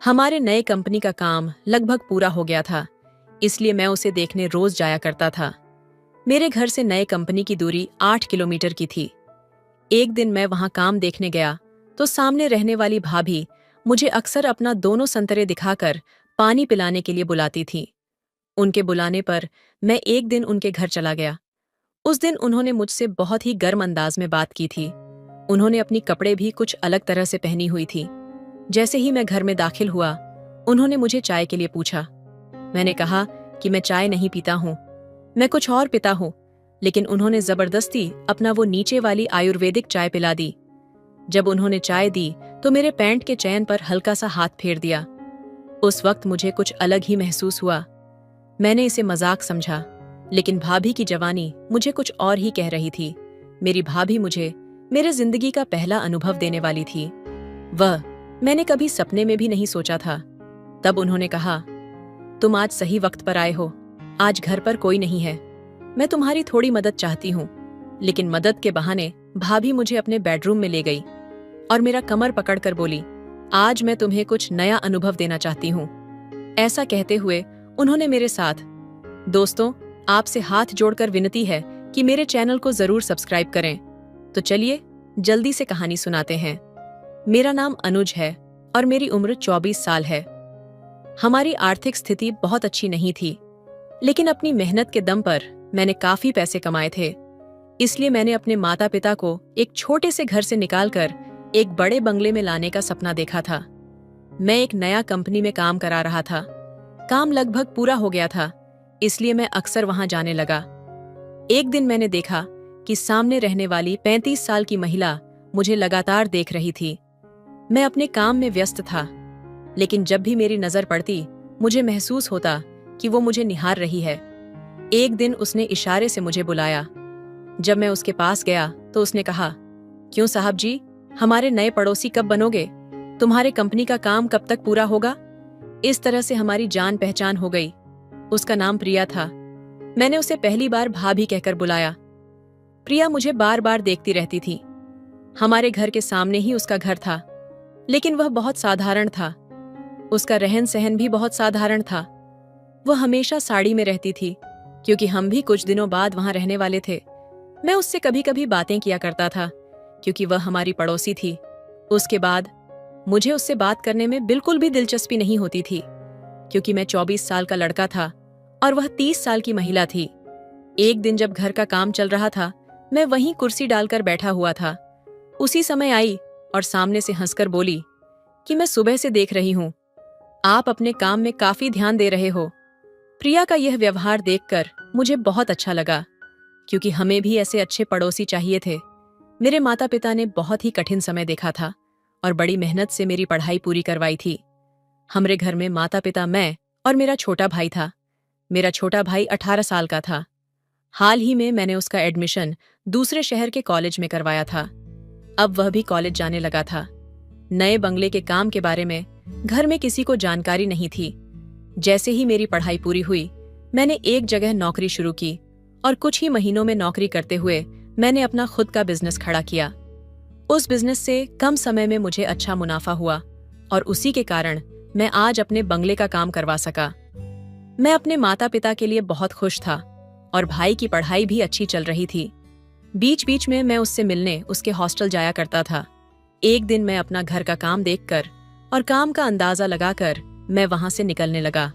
हमारे नए कंपनी का काम लगभग पूरा हो गया था, इसलिए मैं उसे देखने रोज जाया करता था। मेरे घर से नए कंपनी की दूरी 8 किलोमीटर की थी। एक दिन मैं वहां काम देखने गया तो सामने रहने वाली भाभी मुझे अक्सर अपना दोनों संतरे दिखाकर पानी पिलाने के लिए बुलाती थी। उनके बुलाने पर मैं एक दिन उनके घर चला गया। उस दिन उन्होंने मुझसे बहुत ही गर्म अंदाज में बात की थी। उन्होंने अपनी कपड़े भी कुछ अलग तरह से पहनी हुई थी। जैसे ही मैं घर में दाखिल हुआ, उन्होंने मुझे चाय के लिए पूछा। मैंने कहा कि मैं चाय नहीं पीता हूँ, मैं कुछ और पीता हूँ, लेकिन उन्होंने जबरदस्ती अपना वो नीचे वाली आयुर्वेदिक चाय पिला दी। जब उन्होंने चाय दी तो मेरे पैंट के चैन पर हल्का सा हाथ फेर दिया। उस वक्त मुझे कुछ अलग ही महसूस हुआ। मैंने इसे मजाक समझा, लेकिन भाभी की जवानी मुझे कुछ और ही कह रही थी। मेरी भाभी मुझे मेरे जिंदगी का पहला अनुभव देने वाली थी। वह मैंने कभी सपने में भी नहीं सोचा था। तब उन्होंने कहा, तुम आज सही वक्त पर आए हो। आज घर पर कोई नहीं है। मैं तुम्हारी थोड़ी मदद चाहती हूँ। लेकिन मदद के बहाने भाभी मुझे अपने बेडरूम में ले गई और मेरा कमर पकड़कर बोली, आज मैं तुम्हें कुछ नया अनुभव देना चाहती हूँ। ऐसा कहते हुए उन्होंने मेरे साथ, दोस्तों, आपसे हाथ जोड़कर विनती है कि मेरे चैनल को जरूर सब्सक्राइब करें। तो चलिए जल्दी से कहानी सुनाते हैं। मेरा नाम अनुज है और मेरी उम्र 24 साल है। हमारी आर्थिक स्थिति बहुत अच्छी नहीं थी, लेकिन अपनी मेहनत के दम पर मैंने काफी पैसे कमाए थे। इसलिए मैंने अपने माता पिता को एक छोटे से घर से निकालकर एक बड़े बंगले में लाने का सपना देखा था। मैं एक नया कंपनी में काम करा रहा था। काम लगभग पूरा हो गया था, इसलिए मैं अक्सर वहां जाने लगा। एक दिन मैंने देखा कि सामने रहने वाली 35 साल की महिला मुझे लगातार देख रही थी। मैं अपने काम में व्यस्त था, लेकिन जब भी मेरी नजर पड़ती मुझे महसूस होता कि वो मुझे निहार रही है। एक दिन उसने इशारे से मुझे बुलाया। जब मैं उसके पास गया तो उसने कहा, क्यों साहब जी, हमारे नए पड़ोसी कब बनोगे? तुम्हारे कंपनी का काम कब तक पूरा होगा? इस तरह से हमारी जान पहचान हो गई। उसका नाम प्रिया था। मैंने उसे पहली बार भाभी कहकर बुलाया। प्रिया मुझे बार बार देखती रहती थी। हमारे घर के सामने ही उसका घर था, लेकिन वह बहुत साधारण था। उसका रहन सहन भी बहुत साधारण था। वह हमेशा साड़ी में रहती थी, क्योंकि हम भी कुछ दिनों बाद वहां रहने वाले थे। मैं उससे कभी कभी बातें किया करता था, क्योंकि वह हमारी पड़ोसी थी। उसके बाद मुझे उससे बात करने में बिल्कुल भी दिलचस्पी नहीं होती थी, क्योंकि मैं 24 साल का लड़का था और वह 30 साल की महिला थी। एक दिन जब घर का काम चल रहा था, मैं वहीं कुर्सी डालकर बैठा हुआ था। उसी समय आई और सामने से हंसकर बोली कि मैं सुबह से देख रही हूं, आप अपने काम में काफी ध्यान दे रहे हो। प्रिया का यह व्यवहार देखकर मुझे बहुत अच्छा लगा, क्योंकि हमें भी ऐसे अच्छे पड़ोसी चाहिए थे। मेरे माता पिता ने बहुत ही कठिन समय देखा था और बड़ी मेहनत से मेरी पढ़ाई पूरी करवाई थी। हमारे घर में माता पिता, मैं और मेरा छोटा भाई था। मेरा छोटा भाई 18 साल का था। हाल ही में मैंने उसका एडमिशन दूसरे शहर के कॉलेज में करवाया था। अब वह भी कॉलेज जाने लगा था। नए बंगले के काम के बारे में घर में किसी को जानकारी नहीं थी। जैसे ही मेरी पढ़ाई पूरी हुई, मैंने एक जगह नौकरी शुरू की और कुछ ही महीनों में नौकरी करते हुए मैंने अपना खुद का बिजनेस खड़ा किया। उस बिजनेस से कम समय में मुझे अच्छा मुनाफा हुआ और उसी के कारण मैं आज अपने बंगले का काम करवा सका। मैं अपने माता पिता के लिए बहुत खुश था और भाई की पढ़ाई भी अच्छी चल रही थी। बीच बीच में मैं उससे मिलने उसके हॉस्टल जाया करता था। एक दिन मैं अपना घर का काम देखकर और काम का अंदाजा लगाकर मैं वहां से निकलने लगा।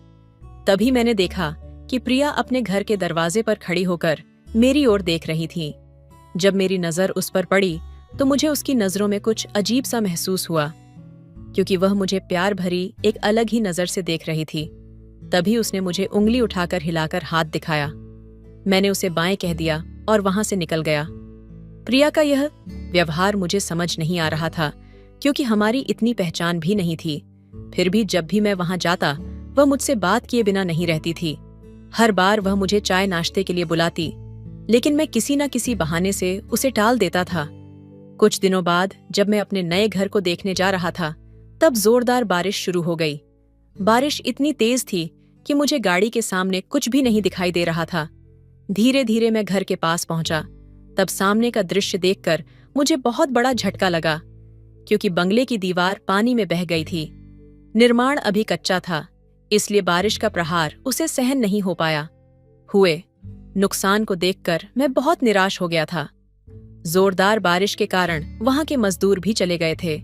तभी मैंने देखा कि प्रिया अपने घर के दरवाजे पर खड़ी होकर मेरी ओर देख रही थी। जब मेरी नजर उस पर पड़ी तो मुझे उसकी नजरों में कुछ अजीब सा महसूस हुआ, क्योंकि वह मुझे प्यार भरी एक अलग ही नजर से देख रही थी। तभी उसने मुझे उंगली उठाकर हिलाकर हाथ दिखाया। मैंने उसे बाएं कह दिया और वहां से निकल गया। प्रिया का यह व्यवहार मुझे समझ नहीं आ रहा था, क्योंकि हमारी इतनी पहचान भी नहीं थी। फिर भी जब भी मैं वहां जाता, वह मुझसे बात किए बिना नहीं रहती थी। हर बार वह मुझे चाय नाश्ते के लिए बुलाती, लेकिन मैं किसी न किसी बहाने से उसे टाल देता था। कुछ दिनों बाद जब मैं अपने नए घर को देखने जा रहा था, तब जोरदार बारिश शुरू हो गई। बारिश इतनी तेज थी कि मुझे गाड़ी के सामने कुछ भी नहीं दिखाई दे रहा था। धीरे धीरे मैं घर के पास पहुंचा। तब सामने का दृश्य देखकर मुझे बहुत बड़ा झटका लगा, क्योंकि बंगले की दीवार पानी में बह गई थी। निर्माण अभी कच्चा था, इसलिए बारिश का प्रहार उसे सहन नहीं हो पाया। हुए नुकसान को देखकर मैं बहुत निराश हो गया था। जोरदार बारिश के कारण वहां के मजदूर भी चले गए थे।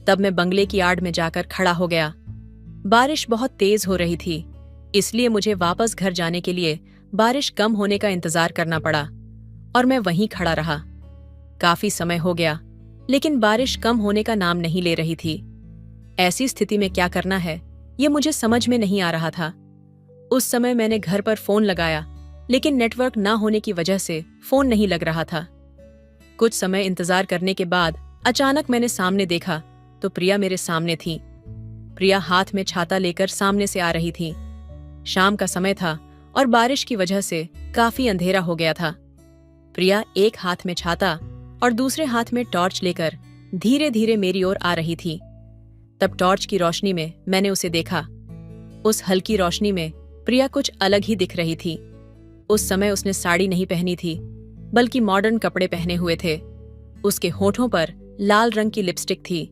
तब मैं बंगले की आड़ में जाकर खड़ा हो गया। बारिश बहुत तेज हो रही थी, इसलिए मुझे वापस घर जाने के लिए बारिश कम होने का इंतजार करना पड़ा और मैं वहीं खड़ा रहा। काफी समय हो गया, लेकिन बारिश कम होने का नाम नहीं ले रही थी। ऐसी स्थिति में क्या करना है, ये मुझे समझ में नहीं आ रहा था। उस समय मैंने घर पर फोन लगाया, लेकिन नेटवर्क ना होने की वजह से फोन नहीं लग रहा था। कुछ समय इंतजार करने के बाद अचानक मैंने सामने देखा तो प्रिया मेरे सामने थी। प्रिया हाथ में छाता लेकर सामने से आ रही थी। शाम का समय था और बारिश की वजह से काफी अंधेरा हो गया था। प्रिया एक हाथ में छाता और दूसरे हाथ में टॉर्च लेकर धीरे धीरे मेरी ओर आ रही थी। तब टॉर्च की रोशनी में मैंने उसे देखा। उस हल्की रोशनी में प्रिया कुछ अलग ही दिख रही थी। उस समय उसने साड़ी नहीं पहनी थी, बल्कि मॉडर्न कपड़े पहने हुए थे। उसके होठों पर लाल रंग की लिपस्टिक थी।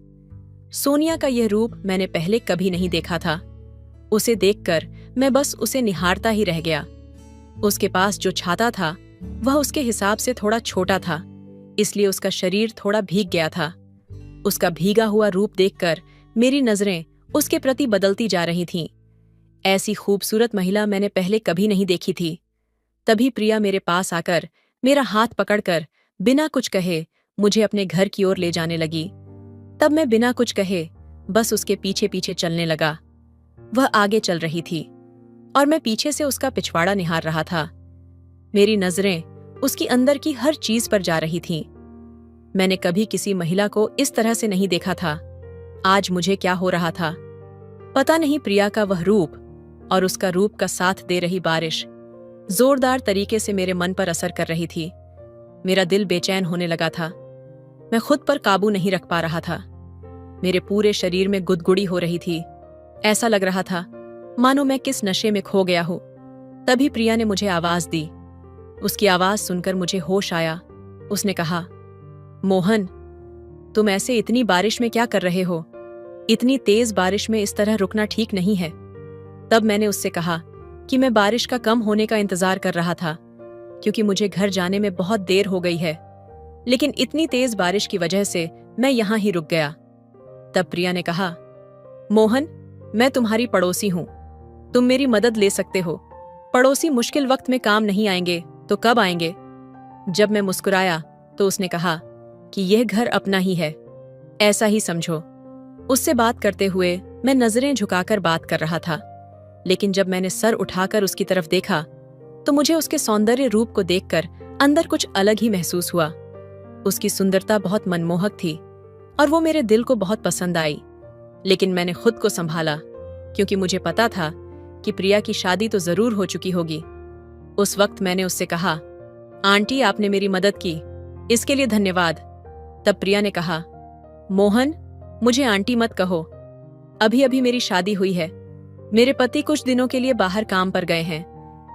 सोनिया का यह रूप मैंने पहले कभी नहीं देखा था। उसे देखकर मैं बस उसे निहारता ही रह गया। उसके पास जो छाता था वह उसके हिसाब से थोड़ा छोटा था, इसलिए उसका शरीर थोड़ा भीग गया था। उसका भीगा हुआ रूप देखकर मेरी नजरें उसके प्रति बदलती जा रही थीं। ऐसी खूबसूरत महिला मैंने पहले कभी नहीं देखी थी। तभी प्रिया मेरे पास आकर मेरा हाथ पकड़कर बिना कुछ कहे मुझे अपने घर की ओर ले जाने लगी। तब मैं बिना कुछ कहे बस उसके पीछे पीछे चलने लगा। वह आगे चल रही थी और मैं पीछे से उसका पिछवाड़ा निहार रहा था। मेरी नजरें उसकी अंदर की हर चीज पर जा रही थीं। मैंने कभी किसी महिला को इस तरह से नहीं देखा था। आज मुझे क्या हो रहा था पता नहीं। प्रिया का वह रूप और उसका रूप का साथ दे रही बारिश जोरदार तरीके से मेरे मन पर असर कर रही थी। मेरा दिल बेचैन होने लगा था। मैं खुद पर काबू नहीं रख पा रहा था। मेरे पूरे शरीर में गुदगुड़ी हो रही थी। ऐसा लग रहा था मानो मैं किस नशे में खो गया हूं। तभी प्रिया ने मुझे आवाज दी। उसकी आवाज सुनकर मुझे होश आया। उसने कहा, मोहन, तुम ऐसे इतनी बारिश में क्या कर रहे हो? इतनी तेज बारिश में इस तरह रुकना ठीक नहीं है। तब मैंने उससे कहा कि मैं बारिश का कम होने का इंतजार कर रहा था, क्योंकि मुझे घर जाने में बहुत देर हो गई है, लेकिन इतनी तेज बारिश की वजह से मैं यहां ही रुक गया। तब प्रिया ने कहा, मोहन, मैं तुम्हारी पड़ोसी हूं, तुम मेरी मदद ले सकते हो। पड़ोसी मुश्किल वक्त में काम नहीं आएंगे तो कब आएंगे? जब मैं मुस्कुराया तो उसने कहा कि यह घर अपना ही है, ऐसा ही समझो। उससे बात करते हुए मैं नजरें झुकाकर बात कर रहा था, लेकिन जब मैंने सर उठाकर उसकी तरफ देखा तो मुझे उसके सौंदर्य रूप को देखकर अंदर कुछ अलग ही महसूस हुआ। उसकी सुंदरता बहुत मनमोहक थी और वो मेरे दिल को बहुत पसंद आई। लेकिन मैंने खुद को संभाला, क्योंकि मुझे पता था कि प्रिया की शादी तो जरूर हो चुकी होगी। उस वक्त मैंने उससे कहा, आंटी, आपने मेरी मदद की, इसके लिए धन्यवाद। तब प्रिया ने कहा, मोहन, मुझे आंटी मत कहो। अभी अभी मेरी शादी हुई है। मेरे पति कुछ दिनों के लिए बाहर काम पर गए हैं,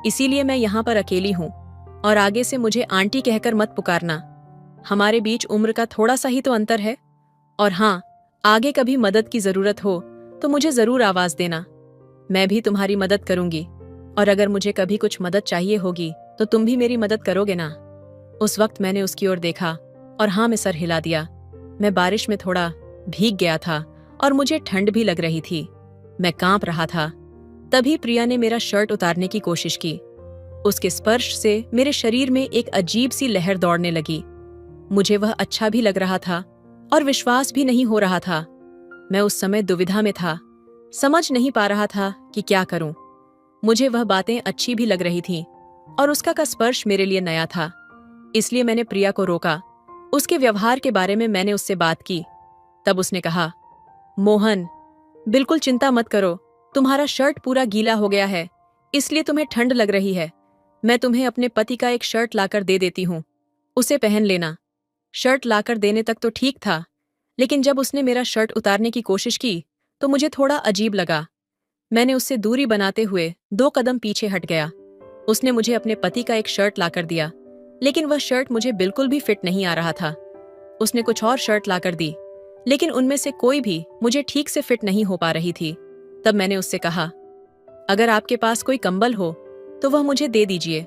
इसीलिए मैं यहाँ पर अकेली हूँ, और आगे से मुझे आंटी कहकर मत पुकारना। हमारे बीच उम्र का थोड़ा सा ही तो अंतर है। और हाँ, आगे कभी मदद की जरूरत हो तो मुझे जरूर आवाज देना। मैं भी तुम्हारी मदद करूंगी, और अगर मुझे कभी कुछ मदद चाहिए होगी तो तुम भी मेरी मदद करोगे ना? उस वक्त मैंने उसकी ओर देखा और हाँ में सर हिला दिया। मैं बारिश में थोड़ा भीग गया था और मुझे ठंड भी लग रही थी। मैं कांप रहा था। तभी प्रिया ने मेरा शर्ट उतारने की कोशिश की। उसके स्पर्श से मेरे शरीर में एक अजीब सी लहर दौड़ने लगी। मुझे वह अच्छा भी लग रहा था और विश्वास भी नहीं हो रहा था। मैं उस समय दुविधा में था, समझ नहीं पा रहा था कि क्या करूं। मुझे वह बातें अच्छी भी लग रही थीं और उसका का स्पर्श मेरे लिए नया था, इसलिए मैंने प्रिया को रोका। उसके व्यवहार के बारे में मैंने उससे बात की। तब उसने कहा, मोहन, बिल्कुल चिंता मत करो, तुम्हारा शर्ट पूरा गीला हो गया है, इसलिए तुम्हें ठंड लग रही है। मैं तुम्हें अपने पति का एक शर्ट लाकर दे देती हूँ, उसे पहन लेना। शर्ट लाकर देने तक तो ठीक था, लेकिन जब उसने मेरा शर्ट उतारने की कोशिश की तो मुझे थोड़ा अजीब लगा। मैंने उससे दूरी बनाते हुए 2 कदम पीछे हट गया। उसने मुझे अपने पति का एक शर्ट लाकर दिया, लेकिन वह शर्ट मुझे बिल्कुल भी फिट नहीं आ रहा था। उसने कुछ और शर्ट लाकर दी, लेकिन उनमें से कोई भी मुझे ठीक से फिट नहीं हो पा रही थी। तब मैंने उससे कहा, अगर आपके पास कोई कंबल हो तो वह मुझे दे दीजिए,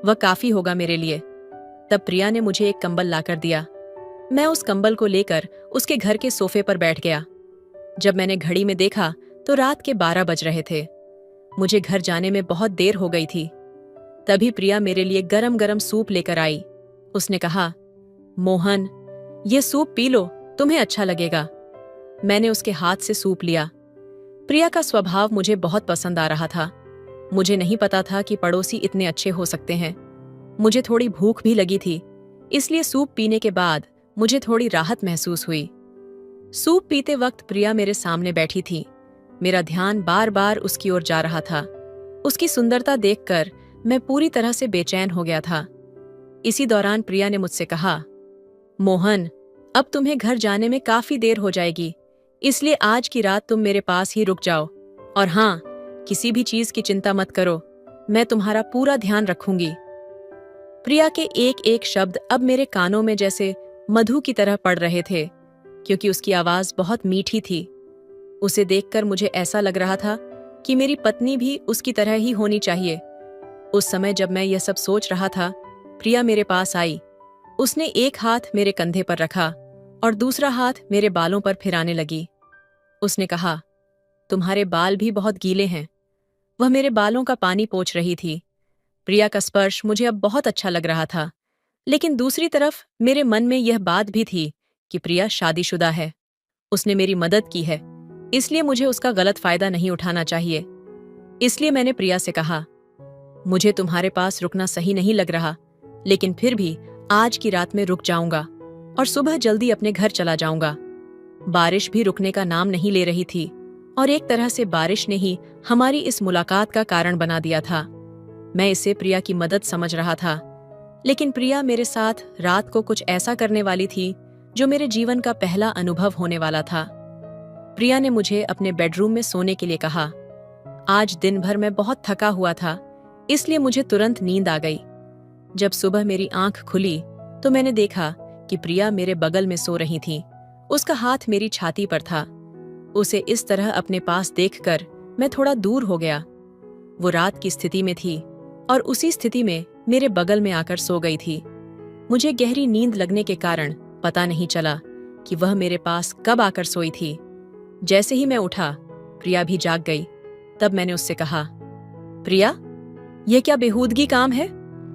वह काफी होगा मेरे लिए। तब प्रिया ने मुझे एक कंबल लाकर दिया। मैं उस कंबल को लेकर उसके घर के सोफे पर बैठ गया। जब मैंने घड़ी में देखा तो रात के 12 बज रहे थे। मुझे घर जाने में बहुत देर हो गई थी। तभी प्रिया मेरे लिए गरम गरम सूप लेकर आई। उसने कहा, मोहन, ये सूप पी लो, तुम्हें अच्छा लगेगा। मैंने उसके हाथ से सूप लिया। प्रिया का स्वभाव मुझे बहुत पसंद आ रहा था। मुझे नहीं पता था कि पड़ोसी इतने अच्छे हो सकते हैं। मुझे थोड़ी भूख भी लगी थी, इसलिए सूप पीने के बाद मुझे थोड़ी राहत महसूस हुई। सूप पीते वक्त प्रिया मेरे सामने बैठी थी। मेरा ध्यान बार बार उसकी ओर जा रहा था। उसकी सुंदरता देखकर मैं पूरी तरह से बेचैन हो गया था। इसी दौरान प्रिया ने मुझसे कहा, मोहन, अब तुम्हें घर जाने में काफी देर हो जाएगी, इसलिए आज की रात तुम मेरे पास ही रुक जाओ। और हाँ, किसी भी चीज की चिंता मत करो, मैं तुम्हारा पूरा ध्यान रखूंगी। प्रिया के एक एक शब्द अब मेरे कानों में जैसे मधु की तरह पड़ रहे थे, क्योंकि उसकी आवाज बहुत मीठी थी। उसे देखकर मुझे ऐसा लग रहा था कि मेरी पत्नी भी उसकी तरह ही होनी चाहिए। उस समय जब मैं यह सब सोच रहा था, प्रिया मेरे पास आई। उसने एक हाथ मेरे कंधे पर रखा और दूसरा हाथ मेरे बालों पर फिराने लगी। उसने कहा, तुम्हारे बाल भी बहुत गीले हैं। वह मेरे बालों का पानी पोंछ रही थी। प्रिया का स्पर्श मुझे अब बहुत अच्छा लग रहा था, लेकिन दूसरी तरफ मेरे मन में यह बात भी थी कि प्रिया शादीशुदा है। उसने मेरी मदद की है, इसलिए मुझे उसका गलत फायदा नहीं उठाना चाहिए। इसलिए मैंने प्रिया से कहा, मुझे तुम्हारे पास रुकना सही नहीं लग रहा, लेकिन फिर भी आज की रात में रुक जाऊंगा और सुबह जल्दी अपने घर चला जाऊंगा। बारिश भी रुकने का नाम नहीं ले रही थी और एक तरह से बारिश ने ही हमारी इस मुलाकात का कारण बना दिया था। मैं इसे प्रिया की मदद समझ रहा था, लेकिन प्रिया मेरे साथ रात को कुछ ऐसा करने वाली थी जो मेरे जीवन का पहला अनुभव होने वाला था। प्रिया ने मुझे अपने बेडरूम में सोने के लिए कहा। आज दिन भर मैं बहुत थका हुआ था, इसलिए मुझे तुरंत नींद आ गई। जब सुबह मेरी आंख खुली तो मैंने देखा कि प्रिया मेरे बगल में सो रही थी। उसका हाथ मेरी छाती पर था। उसे इस तरह अपने पास देखकर मैं थोड़ा दूर हो गया। वो रात की स्थिति में थी और उसी स्थिति में मेरे बगल में आकर सो गई थी। मुझे गहरी नींद लगने के कारण पता नहीं चला कि वह मेरे पास कब आकर सोई थी। जैसे ही मैं उठा, प्रिया भी जाग गई। तब मैंने उससे कहा, प्रिया, यह क्या बेहूदगी काम है?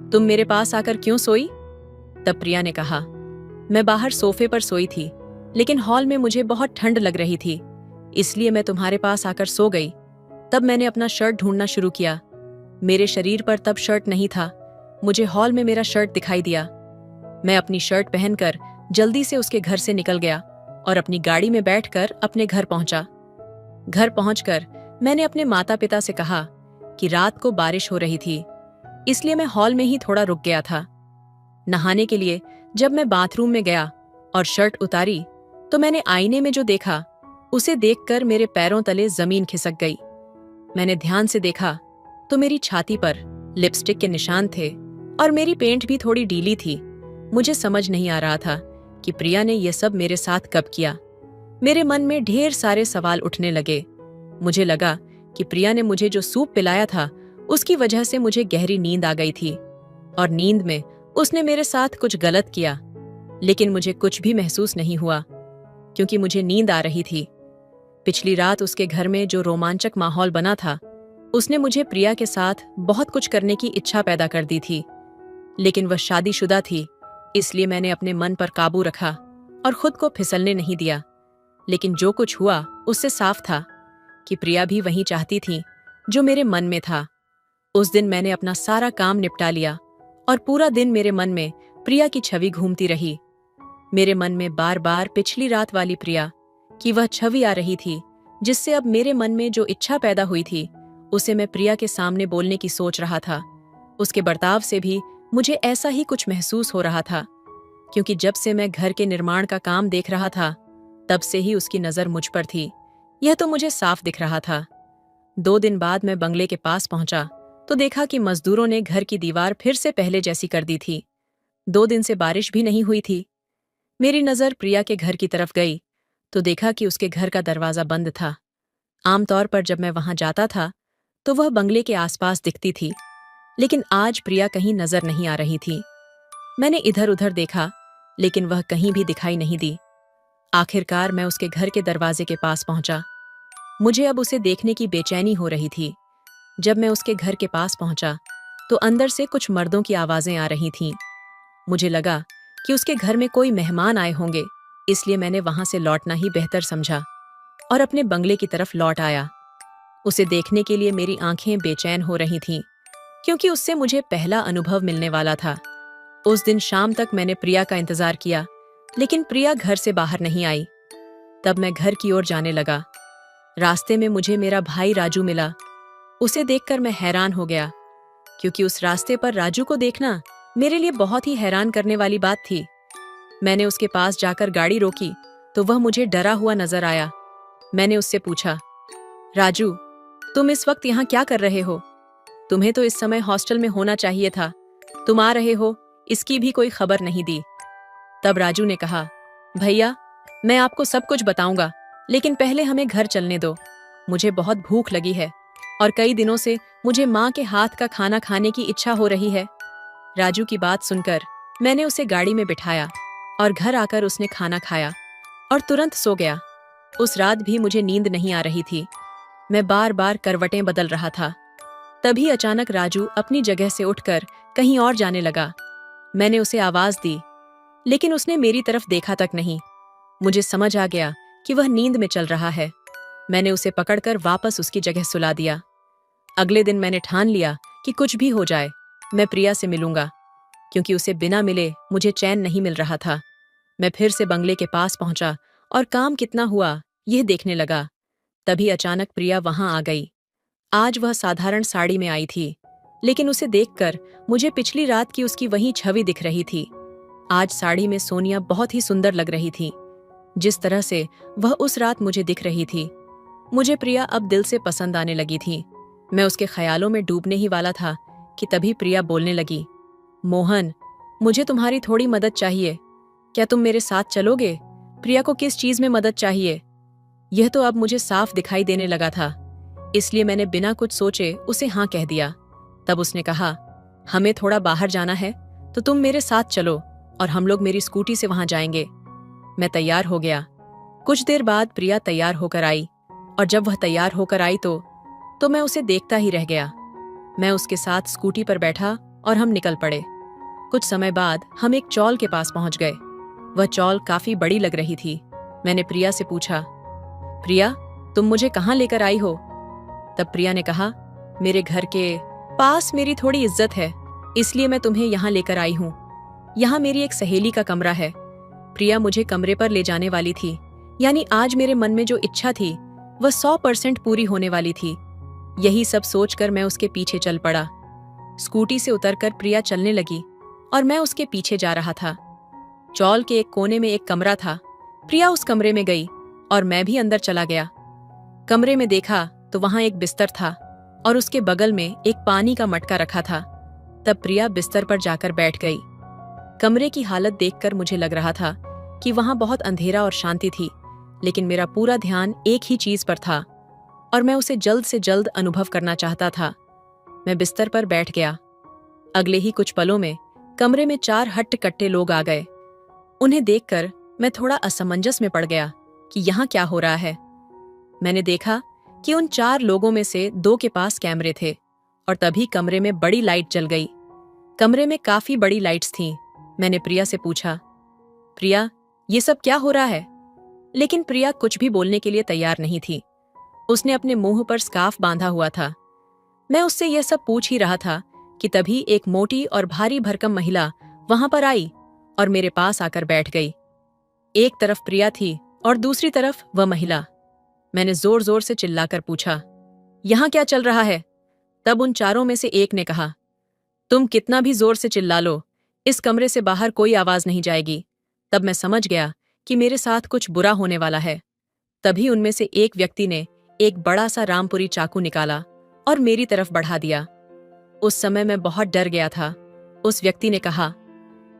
तुम मेरे पास आकर क्यों सोई? तब प्रिया ने कहा, मैं बाहर सोफे पर सोई थी, लेकिन हॉल में मुझे बहुत ठंड लग रही थी, इसलिए मैं तुम्हारे पास आकर सो गई। तब मैंने अपना शर्ट ढूंढना शुरू किया। मेरे शरीर पर तब शर्ट नहीं था। मुझे हॉल में मेरा शर्ट दिखाई दिया। मैं अपनी शर्ट पहनकर जल्दी से उसके घर से निकल गया और अपनी गाड़ी में बैठकर अपने घर पहुंचा। घर पहुंचकर मैंने अपने माता पिता से कहा कि रात को बारिश हो रही थी, इसलिए मैं हॉल में ही थोड़ा रुक गया था। नहाने के लिए जब मैं बाथरूम में गया और शर्ट उतारी तो मैंने आईने में जो देखा उसे देखकर मेरे पैरों तले जमीन खिसक गई। मैंने ध्यान से देखा तो मेरी छाती पर लिपस्टिक के निशान थे और मेरी पेंट भी थोड़ी ढीली थी। मुझे समझ नहीं आ रहा था कि प्रिया ने यह सब मेरे साथ कब किया। मेरे मन में ढेर सारे सवाल उठने लगे। मुझे लगा कि प्रिया ने मुझे जो सूप पिलाया था उसकी वजह से मुझे गहरी नींद आ गई थी और नींद में उसने मेरे साथ कुछ गलत किया, लेकिन मुझे कुछ भी महसूस नहीं हुआ क्योंकि मुझे नींद आ रही थी। पिछली रात उसके घर में जो रोमांचक माहौल बना था, उसने मुझे प्रिया के साथ बहुत कुछ करने की इच्छा पैदा कर दी थी, लेकिन वह शादीशुदा थी, इसलिए मैंने अपने मन पर काबू रखा और खुद को फिसलने नहीं दिया। लेकिन जो कुछ हुआ उससे साफ था कि प्रिया भी वही चाहती थी जो मेरे मन में था। उस दिन मैंने अपना सारा काम निपटा लिया और पूरा दिन मेरे मन में प्रिया की छवि घूमती रही। मेरे मन में बार बार पिछली रात वाली प्रिया की वह छवि आ रही थी, जिससे अब मेरे मन में जो इच्छा पैदा हुई थी उसे मैं प्रिया के सामने बोलने की सोच रहा था। उसके बर्ताव से भी मुझे ऐसा ही कुछ महसूस हो रहा था, क्योंकि जब से मैं घर के निर्माण का काम देख रहा था तब से ही उसकी नजर मुझ पर थी। यह तो मुझे साफ दिख रहा था। 2 दिन बाद मैं बंगले के पास पहुंचा तो देखा कि मजदूरों ने घर की दीवार फिर से पहले जैसी कर दी थी। 2 दिन से बारिश भी नहीं हुई थी। मेरी नजर प्रिया के घर की तरफ गई तो देखा कि उसके घर का दरवाज़ा बंद था। आमतौर पर जब मैं वहां जाता था तो वह बंगले के आसपास दिखती थी, लेकिन आज प्रिया कहीं नजर नहीं आ रही थी। मैंने इधर उधर देखा, लेकिन वह कहीं भी दिखाई नहीं दी। आखिरकार मैं उसके घर के दरवाजे के पास पहुंचा। मुझे अब उसे देखने की बेचैनी हो रही थी। जब मैं उसके घर के पास पहुंचा तो अंदर से कुछ मर्दों की आवाजें आ रही थीं। मुझे लगा कि उसके घर में कोई मेहमान आए होंगे, इसलिए मैंने वहां से लौटना ही बेहतर समझा और अपने बंगले की तरफ लौट आया। उसे देखने के लिए मेरी आंखें बेचैन हो रही थीं, क्योंकि उससे मुझे पहला अनुभव मिलने वाला था। उस दिन शाम तक मैंने प्रिया का इंतजार किया, लेकिन प्रिया घर से बाहर नहीं आई। तब मैं घर की ओर जाने लगा। रास्ते में मुझे मेरा भाई राजू मिला। उसे देखकर मैं हैरान हो गया, क्योंकि उस रास्ते पर राजू को देखना मेरे लिए बहुत ही हैरान करने वाली बात थी। मैंने उसके पास जाकर गाड़ी रोकी तो वह मुझे डरा हुआ नजर आया। मैंने उससे पूछा, राजू, तुम इस वक्त यहाँ क्या कर रहे हो? तुम्हें तो इस समय हॉस्टल में होना चाहिए था। तुम आ रहे हो, इसकी भी कोई खबर नहीं दी। तब राजू ने कहा, भैया, मैं आपको सब कुछ बताऊंगा, लेकिन पहले हमें घर चलने दो। मुझे बहुत भूख लगी है और कई दिनों से मुझे माँ के हाथ का खाना खाने की इच्छा हो रही है। राजू की बात सुनकर मैंने उसे गाड़ी में बिठाया और घर आकर उसने खाना खाया और तुरंत सो गया। उस रात भी मुझे नींद नहीं आ रही थी। मैं बार बार करवटें बदल रहा था। तभी अचानक राजू अपनी जगह से उठकर कहीं और जाने लगा। मैंने उसे आवाज दी, लेकिन उसने मेरी तरफ देखा तक नहीं। मुझे समझ आ गया कि वह नींद में चल रहा है। मैंने उसे पकड़कर वापस उसकी जगह सुला दिया। अगले दिन मैंने ठान लिया कि कुछ भी हो जाए, मैं प्रिया से मिलूंगा, क्योंकि उसे बिना मिले मुझे चैन नहीं मिल रहा था। मैं फिर से बंगले के पास पहुंचा और काम कितना हुआ यह देखने लगा। तभी अचानक प्रिया वहां आ गई। आज वह साधारण साड़ी में आई थी, लेकिन उसे देखकर मुझे पिछली रात की उसकी वही छवि दिख रही थी। आज साड़ी में सोनिया बहुत ही सुंदर लग रही थी, जिस तरह से वह उस रात मुझे दिख रही थी। मुझे प्रिया अब दिल से पसंद आने लगी थी। मैं उसके ख्यालों में डूबने ही वाला था कि तभी प्रिया बोलने लगी, मोहन, मुझे तुम्हारी थोड़ी मदद चाहिए। क्या तुम मेरे साथ चलोगे? प्रिया को किस चीज में मदद चाहिए? यह तो अब मुझे साफ दिखाई देने लगा था, इसलिए मैंने बिना कुछ सोचे उसे हाँ कह दिया। तब उसने कहा, हमें थोड़ा बाहर जाना है, तो तुम मेरे साथ चलो और हम लोग मेरी स्कूटी से वहां जाएंगे। मैं तैयार हो गया। कुछ देर बाद प्रिया तैयार होकर आई, और जब वह तैयार होकर आई तो मैं उसे देखता ही रह गया। मैं उसके साथ स्कूटी पर बैठा और हम निकल पड़े। कुछ समय बाद हम एक चौल के पास पहुंच गए। वह चौल काफी बड़ी लग रही थी। मैंने प्रिया से पूछा, प्रिया, तुम मुझे कहाँ लेकर आई हो? तब प्रिया ने कहा, मेरे घर के पास मेरी थोड़ी इज्जत है, इसलिए मैं तुम्हें यहाँ लेकर आई हूँ। यहाँ मेरी एक सहेली का कमरा है। प्रिया मुझे कमरे पर ले जाने वाली थी, यानी आज मेरे मन में जो इच्छा थी वह 100% पूरी होने वाली थी। यही सब सोचकर मैं उसके पीछे चल पड़ा। स्कूटी से उतरकर प्रिया चलने लगी और मैं उसके पीछे जा रहा था। चौल के एक कोने में एक कमरा था। प्रिया उस कमरे में गई और मैं भी अंदर चला गया। कमरे में देखा तो वहां एक बिस्तर था और उसके बगल में एक पानी का मटका रखा था। तब प्रिया बिस्तर पर जाकर बैठ गई। कमरे की हालत देखकर मुझे लग रहा था कि वहां बहुत अंधेरा और शांति थी, लेकिन मेरा पूरा ध्यान एक ही चीज पर था और मैं उसे जल्द से जल्द अनुभव करना चाहता था। मैं बिस्तर पर बैठ गया। अगले ही कुछ पलों में कमरे में 4 हट्ट-कट्टे लोग आ गए। उन्हें देखकर मैं थोड़ा असमंजस में पड़ गया कि यहाँ क्या हो रहा है। मैंने देखा कि उन 4 लोगों में से 2 के पास कैमरे थे और तभी कमरे में बड़ी लाइट जल गई। कमरे में काफी बड़ी लाइट्स थीं। मैंने प्रिया से पूछा, प्रिया, ये सब क्या हो रहा है? लेकिन प्रिया कुछ भी बोलने के लिए तैयार नहीं थी। उसने अपने मुंह पर स्कार्फ बांधा हुआ था। मैं उससे यह सब पूछ ही रहा था कि तभी एक मोटी और भारी भरकम महिला वहां पर आई और मेरे पास आकर बैठ गई। एक तरफ प्रिया थी और दूसरी तरफ वह महिला। मैंने जोर जोर से चिल्लाकर पूछा, यहां क्या चल रहा है? तब उन 4 में से एक ने कहा, तुम कितना भी जोर से चिल्ला लो, इस कमरे से बाहर कोई आवाज नहीं जाएगी। तब मैं समझ गया कि मेरे साथ कुछ बुरा होने वाला है। तभी उनमें से एक व्यक्ति ने एक बड़ा सा रामपुरी चाकू निकाला और मेरी तरफ बढ़ा दिया। उस समय मैं बहुत डर गया था। उस व्यक्ति ने कहा,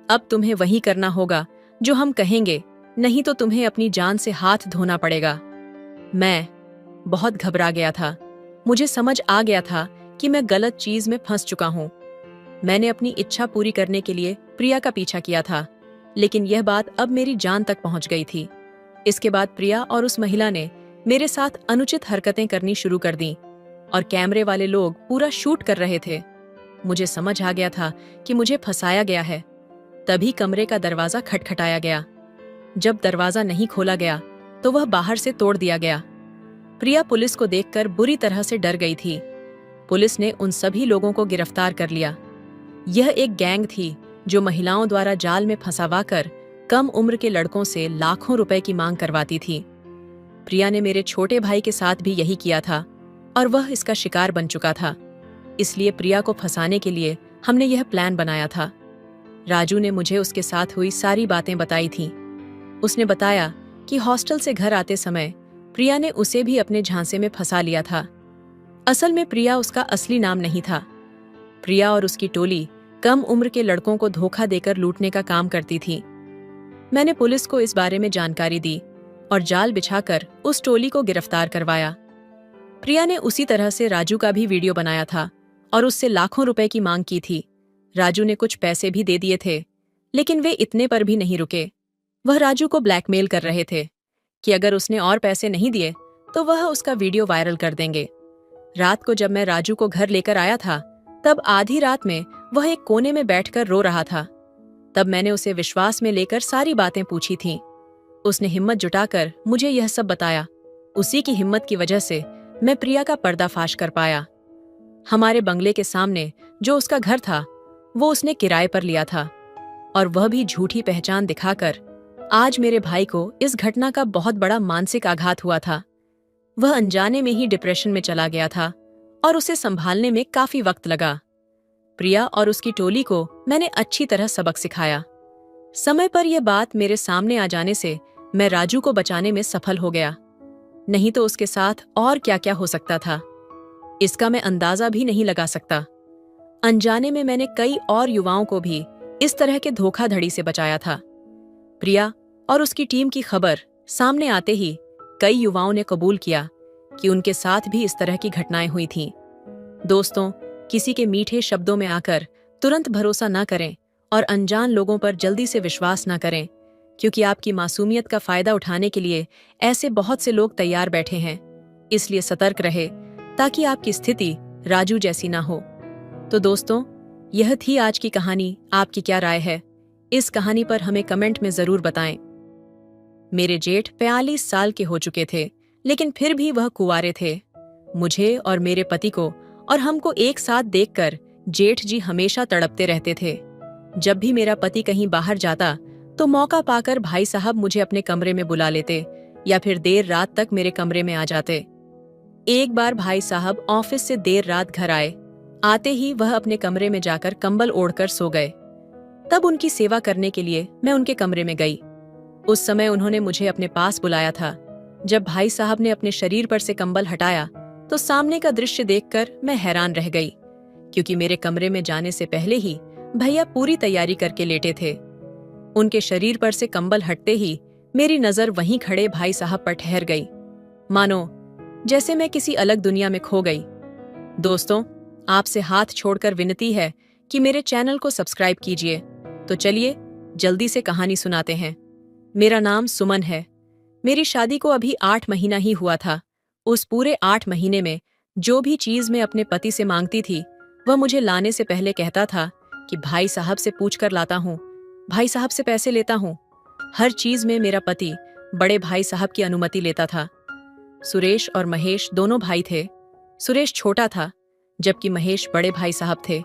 अब तुम्हें वही करना होगा जो हम कहेंगे, नहीं तो तुम्हें अपनी जान से हाथ धोना पड़ेगा। मैं बहुत घबरा गया था। मुझे समझ आ गया था कि मैं गलत चीज में फंस चुका हूं। मैंने अपनी इच्छा पूरी करने के लिए प्रिया का पीछा किया था, लेकिन यह बात अब मेरी जान तक पहुंच गई थी। इसके बाद प्रिया और उस महिला ने मेरे साथ अनुचित हरकतें करनी शुरू कर दी और कैमरे वाले लोग पूरा शूट कर रहे थे। मुझे समझ आ गया था कि मुझे फंसाया गया है। तभी कमरे का दरवाजा खटखटाया गया। जब दरवाजा नहीं खोला गया तो वह बाहर से तोड़ दिया गया। प्रिया पुलिस को देखकर बुरी तरह से डर गई थी। पुलिस ने उन सभी लोगों को गिरफ्तार कर लिया। यह एक गैंग थी जो महिलाओं द्वारा जाल में फंसावाकर कम उम्र के लड़कों से लाखों रुपए की मांग करवाती थी। प्रिया ने मेरे छोटे भाई के साथ भी यही किया था और वह इसका शिकार बन चुका था। इसलिए प्रिया को फंसाने के लिए हमने यह प्लान बनाया था। राजू ने मुझे उसके साथ हुई सारी बातें बताई थीं। उसने बताया कि हॉस्टल से घर आते समय प्रिया ने उसे भी अपने झांसे में फंसा लिया था। असल में प्रिया उसका असली नाम नहीं था। प्रिया और उसकी टोली कम उम्र के लड़कों को धोखा देकर लूटने का काम करती थी। मैंने पुलिस को इस बारे में जानकारी दी और जाल बिछाकर उस टोली को गिरफ्तार करवाया। प्रिया ने उसी तरह से राजू का भी वीडियो बनाया था और उससे लाखों रुपए की मांग की थी। राजू ने कुछ पैसे भी दे दिए थे, लेकिन वे इतने पर भी नहीं रुके। वह राजू को ब्लैकमेल कर रहे थे कि अगर उसने और पैसे नहीं दिए तो वह उसका वीडियो वायरल कर देंगे। रात को जब मैं राजू को घर लेकर आया था, तब आधी रात में वह एक कोने में बैठकर रो रहा था। तब मैंने उसे विश्वास में लेकर सारी बातें पूछी थीं। उसने हिम्मत जुटाकर मुझे यह सब बताया। उसी की हिम्मत की वजह से मैं प्रिया का पर्दाफाश कर पाया। हमारे बंगले के सामने जो उसका घर था, वो उसने किराए पर लिया था और वह भी झूठी पहचान दिखाकर। आज मेरे भाई को इस घटना का बहुत बड़ा मानसिक आघात हुआ था। वह अनजाने में ही डिप्रेशन में चला गया था और उसे संभालने में काफी वक्त लगा। प्रिया और उसकी टोली को मैंने अच्छी तरह सबक सिखाया। समय पर यह बात मेरे सामने आ जाने से मैं राजू को बचाने में सफल हो गया। नहीं तो उसके साथ और क्या क्या हो सकता था, इसका मैं अंदाजा भी नहीं लगा सकता। अनजाने में मैंने कई और युवाओं को भी इस तरह के धोखाधड़ी से बचाया था। प्रिया और उसकी टीम की खबर सामने आते ही कई युवाओं ने कबूल किया कि उनके साथ भी इस तरह की घटनाएं हुई थीं। दोस्तों, किसी के मीठे शब्दों में आकर तुरंत भरोसा न करें और अनजान लोगों पर जल्दी से विश्वास न करें, क्योंकि आपकी मासूमियत का फायदा उठाने के लिए ऐसे बहुत से लोग तैयार बैठे हैं। इसलिए सतर्क रहे ताकि आपकी स्थिति राजू जैसी ना हो। तो दोस्तों, यह थी आज की कहानी। आपकी क्या राय है? इस कहानी पर हमें कमेंट में जरूर बताएं। मेरे जेठ 42 साल के हो चुके थे, लेकिन फिर भी वह कुंवारे थे। मुझे और मेरे पति को और हमको एक साथ देखकर जेठ जी हमेशा तड़पते रहते थे। जब भी मेरा पति कहीं बाहर जाता तो मौका पाकर भाई साहब मुझे अपने कमरे में बुला लेते या फिर देर रात तक मेरे कमरे में आ जाते। एक बार भाई साहब ऑफिस से देर रात घर आए। आते ही वह अपने कमरे में जाकर कंबल ओढ़कर सो गए। तब उनकी सेवा करने के लिए मैं उनके कमरे में गई। उस समय उन्होंने मुझे अपने पास बुलाया था। जब भाई साहब ने अपने शरीर पर से कंबल हटाया तो सामने का दृश्य देखकर मैं हैरान रह गई, क्योंकि मेरे कमरे में जाने से पहले ही भैया पूरी तैयारी करके लेटे थे। उनके शरीर पर से कंबल हटते ही मेरी नजर वहीं खड़े भाई साहब पर ठहर गई, मानो जैसे मैं किसी अलग दुनिया में खो गई। दोस्तों, आपसे हाथ छोड़कर विनती है कि मेरे चैनल को सब्सक्राइब कीजिए। तो चलिए जल्दी से कहानी सुनाते हैं। मेरा नाम सुमन है। मेरी शादी को अभी 8 महीना ही हुआ था। उस पूरे 8 महीने में जो भी चीज मैं अपने पति से मांगती थी, वह मुझे लाने से पहले कहता था कि भाई साहब से पूछ कर लाता हूँ, भाई साहब से पैसे लेता हूँ। हर चीज में मेरा पति बड़े भाई साहब की अनुमति लेता था। सुरेश और महेश दोनों भाई थे। सुरेश छोटा था, जबकि महेश बड़े भाई साहब थे।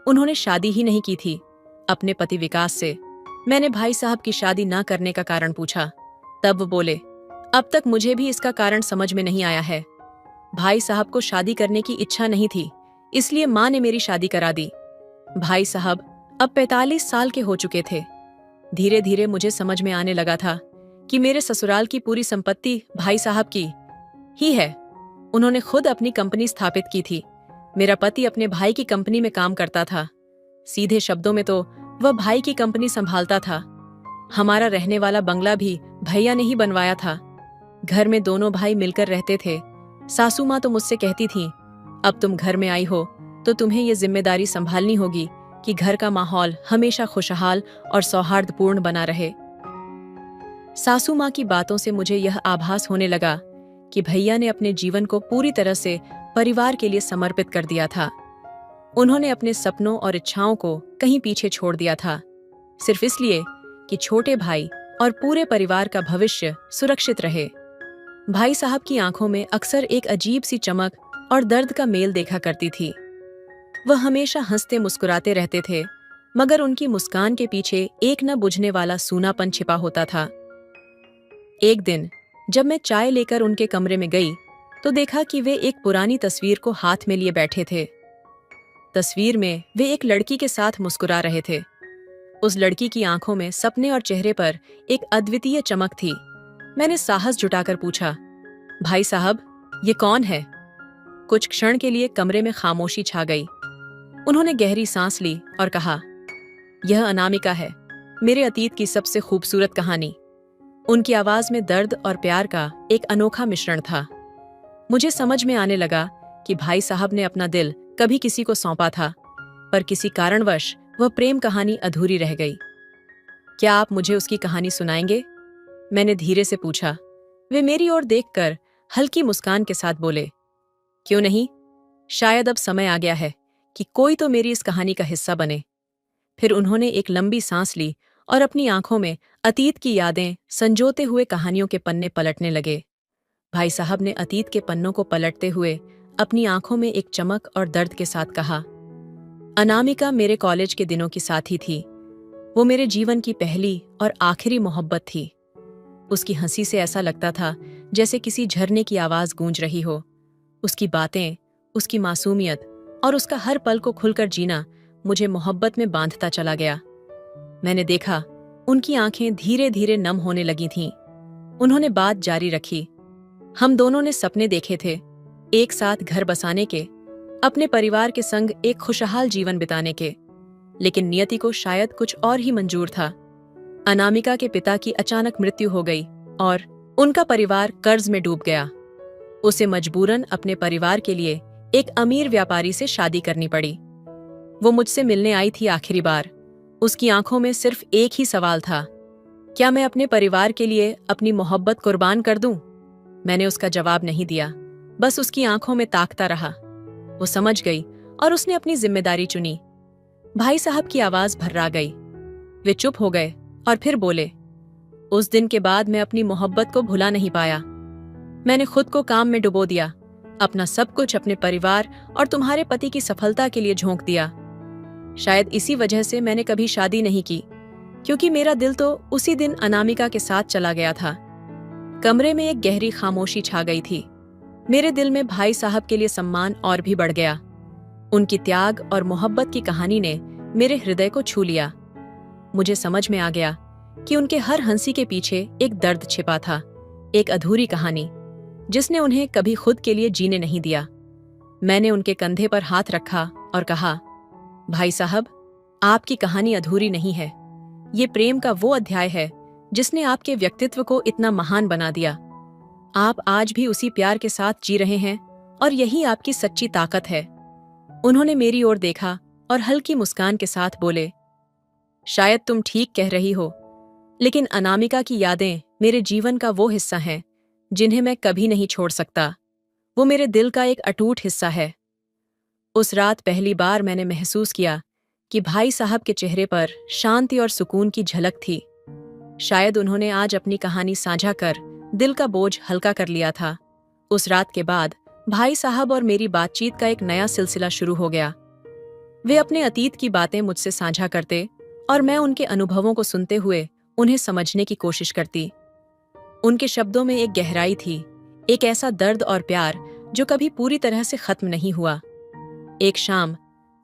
उन्होंने शादी ही नहीं की थी अपने पति विकास से। मैंने भाई साहब की शादी ना करने का कारण पूछा, तब वो बोले, अब तक मुझे भी इसका कारण समझ में नहीं आया है। भाई साहब को शादी करने की इच्छा नहीं थी, इसलिए माँ ने मेरी शादी करा दी। भाई साहब अब 45 साल के हो चुके थे। धीरे धीरे मुझे समझ में आने लगा था कि मेरे ससुराल की पूरी संपत्ति भाई साहब की ही है। उन्होंने खुद अपनी कंपनी स्थापित की थी। मेरा पति अपने भाई की कंपनी में काम करता था। सीधे शब्दों में तो वह भाई की कंपनी संभालता था। हमारा रहने वाला बंगला भी भैया ने ही बनवाया था। घर में दोनों भाई मिलकर रहते थे। सासू माँ तो मुझसे कहती थी, अब तुम घर में आई हो तो तुम्हें ये जिम्मेदारी संभालनी होगी कि घर का माहौल हमेशा खुशहाल और सौहार्दपूर्ण बना रहे। सासू माँ की बातों से मुझे यह आभास होने लगा कि भैया ने अपने जीवन को पूरी तरह से परिवार के लिए समर्पित कर दिया था। उन्होंने अपने सपनों और इच्छाओं को कहीं पीछे छोड़ दिया था, सिर्फ इसलिए कि छोटे भाई और पूरे परिवार का भविष्य सुरक्षित रहे। भाई साहब की आंखों में अक्सर एक अजीब सी चमक और दर्द का मेल देखा करती थी। वह हमेशा हंसते मुस्कुराते रहते थे, मगर उनकी मुस्कान के पीछे एक न बुझने वाला सूनापन छिपा होता था। एक दिन जब मैं चाय लेकर उनके कमरे में गई तो देखा कि वे एक पुरानी तस्वीर को हाथ में लिए बैठे थे। तस्वीर में वे एक लड़की के साथ मुस्कुरा रहे थे। उस लड़की की आंखों में सपने और चेहरे पर एक अद्वितीय चमक थी। मैंने साहस जुटाकर पूछा, भाई साहब, ये कौन है? कुछ क्षण के लिए कमरे में खामोशी छा गई। उन्होंने गहरी सांस ली और कहा, यह अनामिका है, मेरे अतीत की सबसे खूबसूरत कहानी। उनकी आवाज में दर्द और प्यार का एक अनोखा मिश्रण था। मुझे समझ में आने लगा कि भाई साहब ने अपना दिल कभी किसी को सौंपा था, पर किसी कारणवश वह प्रेम कहानी अधूरी रह गई। क्या आप मुझे उसकी कहानी सुनाएंगे? मैंने धीरे से पूछा। वे मेरी ओर देखकर हल्की मुस्कान के साथ बोले, क्यों नहीं, शायद अब समय आ गया है कि कोई तो मेरी इस कहानी का हिस्सा बने। फिर उन्होंने एक लंबी सांस ली और अपनी आंखों में अतीत की यादें संजोते हुए कहानियों के पन्ने पलटने लगे। भाई साहब ने अतीत के पन्नों को पलटते हुए अपनी आंखों में एक चमक और दर्द के साथ कहा, अनामिका मेरे कॉलेज के दिनों की साथी थी। वो मेरे जीवन की पहली और आखिरी मोहब्बत थी। उसकी हंसी से ऐसा लगता था जैसे किसी झरने की आवाज गूंज रही हो। उसकी बातें, उसकी मासूमियत और उसका हर पल को खुलकर जीना मुझे मोहब्बत में बांधता चला गया। मैंने देखा उनकी आंखें धीरे धीरे नम होने लगी थीं। उन्होंने बात जारी रखी, हम दोनों ने सपने देखे थे, एक साथ घर बसाने के, अपने परिवार के संग एक खुशहाल जीवन बिताने के, लेकिन नियति को शायद कुछ और ही मंजूर था। अनामिका के पिता की अचानक मृत्यु हो गई और उनका परिवार कर्ज में डूब गया। उसे मजबूरन अपने परिवार के लिए एक अमीर व्यापारी से शादी करनी पड़ी। वो मुझसे मिलने आई थी आखिरी बार। उसकी आंखों में सिर्फ एक ही सवाल था, क्या मैं अपने परिवार के लिए अपनी मोहब्बत कुर्बान कर दूं? मैंने उसका जवाब नहीं दिया, बस उसकी आंखों में ताकता रहा। वो समझ गई और उसने अपनी जिम्मेदारी चुनी। भाई साहब की आवाज भर्रा गई। वे चुप हो गए और फिर बोले, उस दिन के बाद मैं अपनी मोहब्बत को भुला नहीं पाया। मैंने खुद को काम में डुबो दिया, अपना सब कुछ अपने परिवार और तुम्हारे पति की सफलता के लिए झोंक दिया। शायद इसी वजह से मैंने कभी शादी नहीं की, क्योंकि मेरा दिल तो उसी दिन अनामिका के साथ चला गया था। कमरे में एक गहरी खामोशी छा गई थी। मेरे दिल में भाई साहब के लिए सम्मान और भी बढ़ गया। उनकी त्याग और मोहब्बत की कहानी ने मेरे हृदय को छू लिया। मुझे समझ में आ गया कि उनके हर हंसी के पीछे एक दर्द छिपा था, एक अधूरी कहानी जिसने उन्हें कभी खुद के लिए जीने नहीं दिया। मैंने उनके कंधे पर हाथ रखा और कहा, भाई साहब, आपकी कहानी अधूरी नहीं है। ये प्रेम का वो अध्याय है जिसने आपके व्यक्तित्व को इतना महान बना दिया। आप आज भी उसी प्यार के साथ जी रहे हैं और यही आपकी सच्ची ताकत है। उन्होंने मेरी ओर देखा और हल्की मुस्कान के साथ बोले, शायद तुम ठीक कह रही हो, लेकिन अनामिका की यादें मेरे जीवन का वो हिस्सा हैं जिन्हें मैं कभी नहीं छोड़ सकता। वो मेरे दिल का एक अटूट हिस्सा है। उस रात पहली बार मैंने महसूस किया कि भाई साहब के चेहरे पर शांति और सुकून की झलक थी। शायद उन्होंने आज अपनी कहानी साझा कर दिल का बोझ हल्का कर लिया था। उस रात के बाद भाई साहब और मेरी बातचीत का एक नया सिलसिला शुरू हो गया। वे अपने अतीत की बातें मुझसे साझा करते और मैं उनके अनुभवों को सुनते हुए उन्हें समझने की कोशिश करती। उनके शब्दों में एक गहराई थी, एक ऐसा दर्द और प्यार जो कभी पूरी तरह से खत्म नहीं हुआ। एक शाम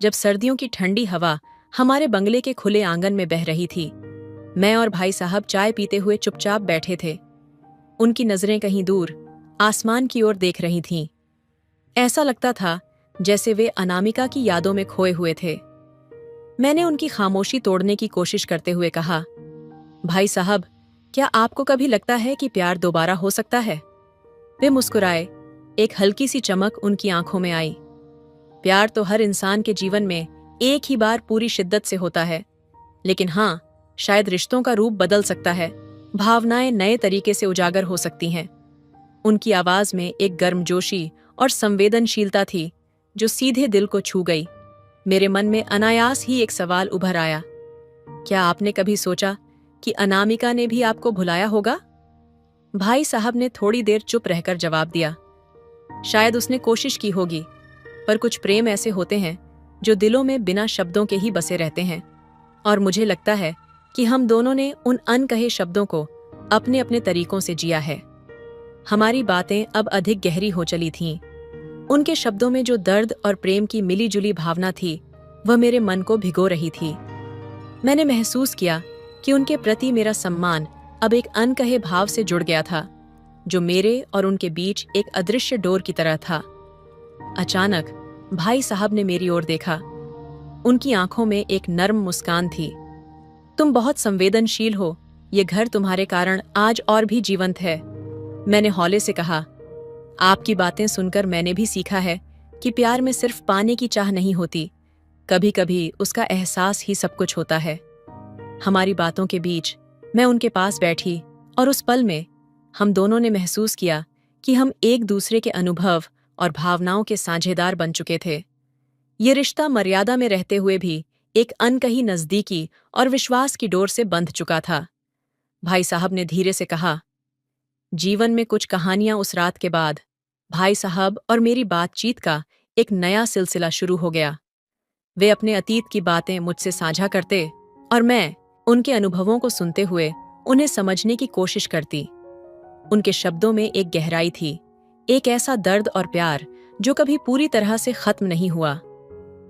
जब सर्दियों की ठंडी हवा हमारे बंगले के खुले आंगन में बह रही थी, मैं और भाई साहब चाय पीते हुए चुपचाप बैठे थे। उनकी नजरें कहीं दूर आसमान की ओर देख रही थीं। ऐसा लगता था जैसे वे अनामिका की यादों में खोए हुए थे। मैंने उनकी खामोशी तोड़ने की कोशिश करते हुए कहा, भाई साहब, क्या आपको कभी लगता है कि प्यार दोबारा हो सकता है? वे मुस्कुराए। एक हल्की सी चमक उनकी आंखों में आई। प्यार तो हर इंसान के जीवन में एक ही बार पूरी शिद्दत से होता है, लेकिन हाँ, शायद रिश्तों का रूप बदल सकता है, भावनाएं नए तरीके से उजागर हो सकती हैं। उनकी आवाज में एक गर्मजोशी और संवेदनशीलता थी जो सीधे दिल को छू गई। मेरे मन में अनायास ही एक सवाल उभर आया, क्या आपने कभी सोचा कि अनामिका ने भी आपको भुलाया होगा? भाई साहब ने थोड़ी देर चुप रहकर जवाब दिया, शायद उसने कोशिश की होगी, पर कुछ प्रेम ऐसे होते हैं जो दिलों में बिना शब्दों के ही बसे रहते हैं, और मुझे लगता है कि हम दोनों ने उन अनकहे शब्दों को अपने अपने तरीकों से जिया है। हमारी बातें अब अधिक गहरी हो चली थीं। उनके शब्दों में जो दर्द और प्रेम की मिली-जुली भावना थी, वह मेरे मन को भिगो रही थी। मैंने महसूस किया कि उनके प्रति मेरा सम्मान अब एक अनकहे भाव से जुड़ गया था, जो मेरे और उनके बीच एक अदृश्य डोर की तरह था। अचानक भाई साहब ने मेरी ओर देखा। उनकी आंखों में एक नर्म मुस्कान थी। तुम बहुत संवेदनशील हो, ये घर तुम्हारे कारण आज और भी जीवंत है। मैंने हौले से कहा, आपकी बातें सुनकर मैंने भी सीखा है कि प्यार में सिर्फ पाने की चाह नहीं होती, कभी कभी उसका एहसास ही सब कुछ होता है। हमारी बातों के बीच मैं उनके पास बैठी, और उस पल में हम दोनों ने महसूस किया कि हम एक दूसरे के अनुभव और भावनाओं के साझेदार बन चुके थे। ये रिश्ता मर्यादा में रहते हुए भी एक अनकही नजदीकी और विश्वास की डोर से बंध चुका था। भाई साहब ने धीरे से कहा, जीवन में कुछ कहानियां उस रात के बाद भाई साहब और मेरी बातचीत का एक नया सिलसिला शुरू हो गया। वे अपने अतीत की बातें मुझसे साझा करते और मैं उनके अनुभवों को सुनते हुए उन्हें समझने की कोशिश करती। उनके शब्दों में एक गहराई थी, एक ऐसा दर्द और प्यार जो कभी पूरी तरह से खत्म नहीं हुआ।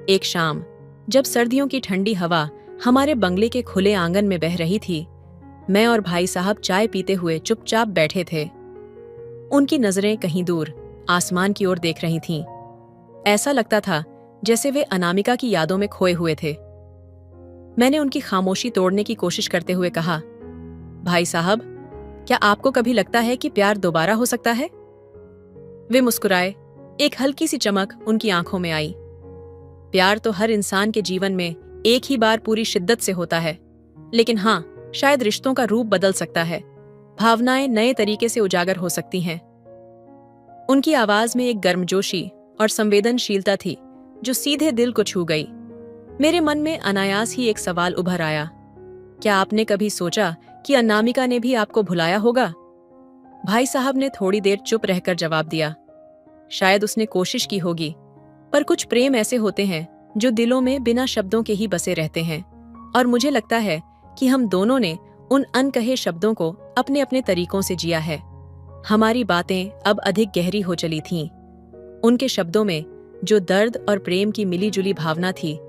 एक शाम, जब सर्दियों की ठंडी हवा हमारे बंगले के खुले आंगन में बह रही थी, मैं और भाई साहब चाय पीते हुए चुपचाप बैठे थे। उनकी नजरें कहीं दूर आसमान की ओर देख रही थीं। ऐसा लगता था जैसे वे अनामिका की यादों में खोए हुए थे। मैंने उनकी खामोशी तोड़ने की कोशिश करते हुए कहा, भाई साहब, क्या आपको कभी लगता है कि प्यार दोबारा हो सकता है? वे मुस्कुराए। एक हल्की सी चमक उनकी आंखों में आई। प्यार तो हर इंसान के जीवन में एक ही बार पूरी शिद्दत से होता है, लेकिन हाँ, शायद रिश्तों का रूप बदल सकता है, भावनाएं नए तरीके से उजागर हो सकती हैं। उनकी आवाज में एक गर्मजोशी और संवेदनशीलता थी जो सीधे दिल को छू गई। मेरे मन में अनायास ही एक सवाल उभर आया, क्या आपने कभी सोचा कि अनामिका ने भी आपको भुलाया होगा? भाई साहब ने थोड़ी देर चुप रहकर जवाब दिया, शायद उसने कोशिश की होगी, पर कुछ प्रेम ऐसे होते हैं जो दिलों में बिना शब्दों के ही बसे रहते हैं, और मुझे लगता है कि हम दोनों ने उन अनकहे शब्दों को अपने अपने तरीकों से जिया है। हमारी बातें अब अधिक गहरी हो चली थीं। उनके शब्दों में जो दर्द और प्रेम की मिली-जुली भावना थी,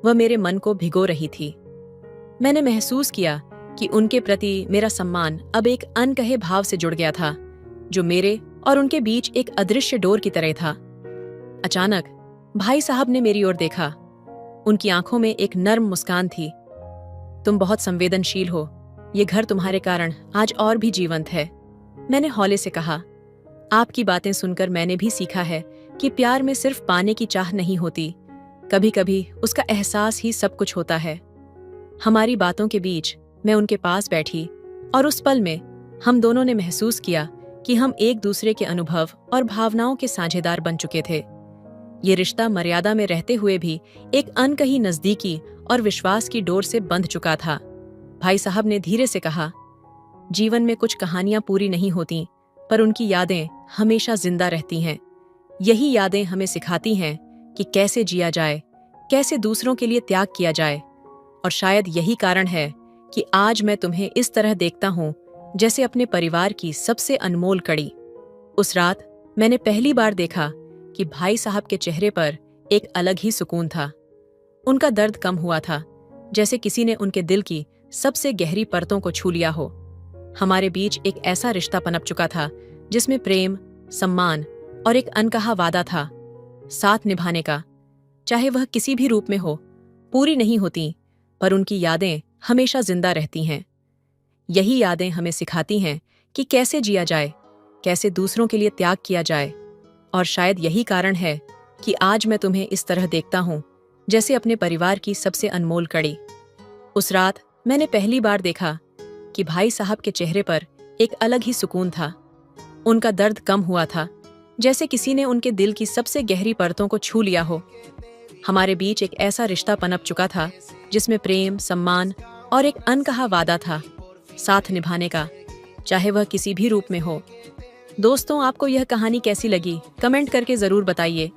वह मेरे मन को भिगो रही थी। मैंने महसूस किया कि उनके प्रति मेरा सम्मान अब एक अनकहे भाव से जुड़ गया था, जो मेरे और उनके बीच एक अदृश्य डोर की तरह था। अचानक भाई साहब ने मेरी ओर देखा। उनकी आंखों में एक नर्म मुस्कान थी। तुम बहुत संवेदनशील हो, ये घर तुम्हारे कारण आज और भी जीवंत है। मैंने हौले से कहा, आपकी बातें सुनकर मैंने भी सीखा है कि प्यार में सिर्फ पाने की चाह नहीं होती, कभी कभी उसका एहसास ही सब कुछ होता है। हमारी बातों के बीच मैं उनके पास बैठी, और उस पल में हम दोनों ने महसूस किया कि हम एक दूसरे के अनुभव और भावनाओं के साझेदार बन चुके थे। ये रिश्ता मर्यादा में रहते हुए भी एक अनकही नजदीकी और विश्वास की डोर से बंध चुका था। भाई साहब ने धीरे से कहा, जीवन में कुछ कहानियां पूरी नहीं होती, पर उनकी यादें हमेशा जिंदा रहती हैं। यही यादें हमें सिखाती हैं कि कैसे जिया जाए, कैसे दूसरों के लिए त्याग किया जाए, और शायद यही कारण है कि आज मैं तुम्हें इस तरह देखता हूँ जैसे अपने परिवार की सबसे अनमोल कड़ी। उस रात मैंने पहली बार देखा कि भाई साहब के चेहरे पर एक अलग ही सुकून था। उनका दर्द कम हुआ था, जैसे किसी ने उनके दिल की सबसे गहरी परतों को छू लिया हो। हमारे बीच एक ऐसा रिश्ता पनप चुका था जिसमें प्रेम, सम्मान और एक अनकहा वादा था, साथ निभाने का। चाहे वह किसी भी रूप में हो, पूरी नहीं होती, पर उनकी यादें हमेशा जिंदा रहती हैं। यही यादें हमें सिखाती हैं कि कैसे जिया जाए, कैसे दूसरों के लिए त्याग किया जाए। और शायद यही कारण है कि आज मैं तुम्हें इस तरह देखता हूँ, जैसे अपने परिवार की सबसे अनमोल कड़ी। उस रात मैंने पहली बार देखा कि भाई साहब के चेहरे पर एक अलग ही सुकून था। उनका दर्द कम हुआ था, जैसे किसी ने उनके दिल की सबसे गहरी परतों को छू लिया हो। हमारे बीच एक ऐसा रिश्ता पनप चुका था जिसमें प्रेम, सम्मान और एक अनकहा वादा था, साथ निभाने का, चाहे वह किसी भी रूप में हो। दोस्तों, आपको यह कहानी कैसी लगी? कमेंट करके जरूर बताइए।